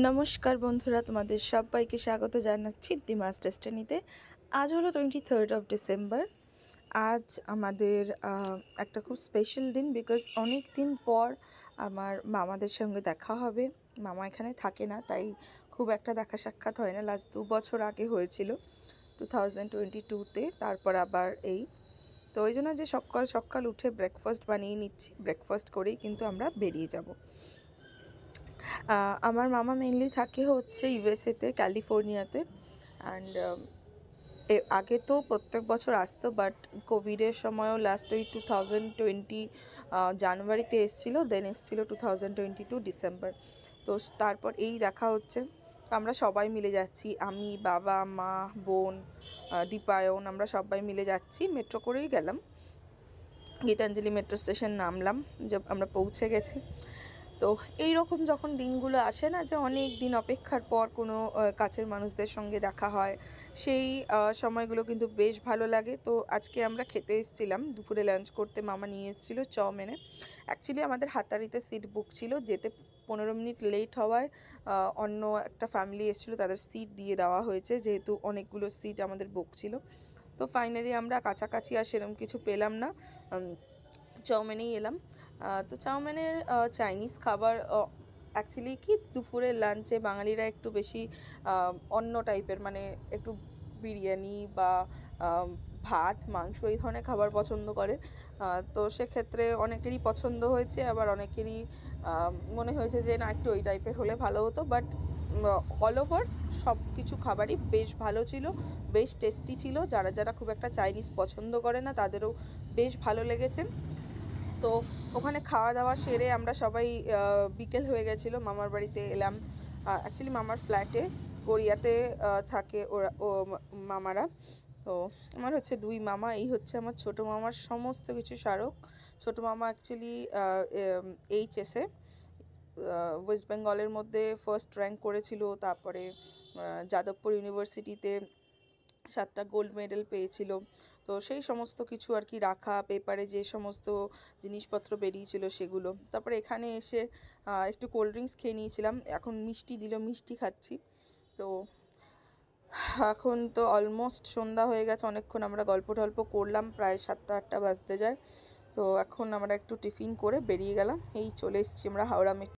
নমস্কার বন্ধুরা, তোমাদের সবাইকে স্বাগত জানাচ্ছি দিমাস ডেস্টিনিতে। আজ হলো 23rd ডিসেম্বর। আজ আমাদের একটা খুব স্পেশাল দিন, বিকজ অনেক দিন পর আমার মামাদের সঙ্গে দেখা হবে। মামা এখানে থাকে না, তাই খুব একটা দেখা সাক্ষাৎ হয় না। লাস্ট 2 বছর আগে হয়েছিল 2022-তে, তারপর আবার এই তো ওই জন্য যে সকাল সকাল উঠে ব্রেকফাস্ট বানিয়ে নিচ্ছি। ব্রেকফাস্ট করেই কিন্তু আমরা বেরিয়ে যাব। আমার মামা মেনলি থাকে হচ্ছে ইউএসএতে, ক্যালিফোর্নিয়াতে। অ্যান্ড আগে তো প্রত্যেক বছর আসতো, বাট কোভিডের সময়ও লাস্ট ওই 2020 জানুয়ারিতে এসেছিলো, দেন এসেছিলো 2022 ডিসেম্বর। তো তারপর এই দেখা হচ্ছে। আমরা সবাই মিলে যাচ্ছি, আমি, বাবা, মা, বোন, দীপায়ন, আমরা সবাই মিলে যাচ্ছি। মেট্রো করেই গেলাম, গীতাঞ্জলি মেট্রো স্টেশন নামলাম, যে আমরা পৌঁছে গেছি। তো এই রকম যখন দিনগুলো আসে না, যে অনেক দিন অপেক্ষার পর কোনো কাছের মানুষদের সঙ্গে দেখা হয়, সেই সময়গুলো কিন্তু বেশ ভালো লাগে। তো আজকে আমরা খেতে এসেছিলাম, দুপুরে লাঞ্চ করতে মামা নিয়ে এসেছিলো চাউমিনে। অ্যাকচুয়ালি আমাদের হাতারিতে সিট বুক ছিল, যেতে 15 মিনিট লেট হওয়ায় অন্য একটা ফ্যামিলি এসেছিলো, তাদের সিট দিয়ে দেওয়া হয়েছে, যেহেতু অনেকগুলো সিট আমাদের বুক ছিল। তো ফাইনালি আমরা কাছাকাছি আর সেরকম কিছু পেলাম না, চাউমিনেই এলাম। তো চাউমিনের চাইনিজ খাবার অ্যাকচুয়ালি কি, দুপুরের লাঞ্চে বাঙালিরা একটু বেশি অন্য টাইপের, মানে একটু বিরিয়ানি বা ভাত, মাংস এই ধরনের খাবার পছন্দ করে। তো সেক্ষেত্রে অনেকেরই পছন্দ হয়েছে, আবার অনেকেরই মনে হয়েছে যে না, একটু ওই টাইপের হলে ভালো হতো। বাট অল ওভার সব কিছু খাবারই বেশ ভালো ছিল, বেশ টেস্টি ছিল। যারা যারা খুব একটা চাইনিজ পছন্দ করে না, তাদেরও বেশ ভালো লেগেছে। তো ওখানে খাওয়া দাওয়া সেরে আমরা সবাই বিকেল হয়ে গেছিলো, মামার বাড়িতে এলাম। অ্যাকচুয়ালি মামার ফ্ল্যাটে, গড়িয়াতে থাকে ওরা, মামারা। তো আমার হচ্ছে 2 মামা, এই হচ্ছে আমার ছোটো মামার সমস্ত কিছু স্মারক। ছোটো মামা অ্যাকচুয়ালি এইচএসে ওয়েস্ট বেঙ্গলের মধ্যে ফার্স্ট র্যাঙ্ক করেছিল, তারপরে যাদবপুর ইউনিভার্সিটিতে 7টা গোল্ড মেডেল পেয়েছিল। তো সেই সমস্ত কিছু আর কি রাখা, পেপারে যে সমস্ত জিনিসপত্র বেরিয়েছিল সেগুলো। তারপরে এখানে এসে একটু কোল্ড ড্রিঙ্কস খেয়ে নিয়েছিলাম। এখন মিষ্টি দিল, মিষ্টি খাচ্ছি। তো এখন তো অলমোস্ট সন্ধ্যা হয়ে গেছে, অনেকক্ষণ আমরা গল্প টল্প করলাম, প্রায় 7টা-8টা বাজতে যায়। তো এখন আমরা একটু টিফিন করে বেরিয়ে গেলাম। এই চলে এসেছি আমরা হাওড়া মেট্রো।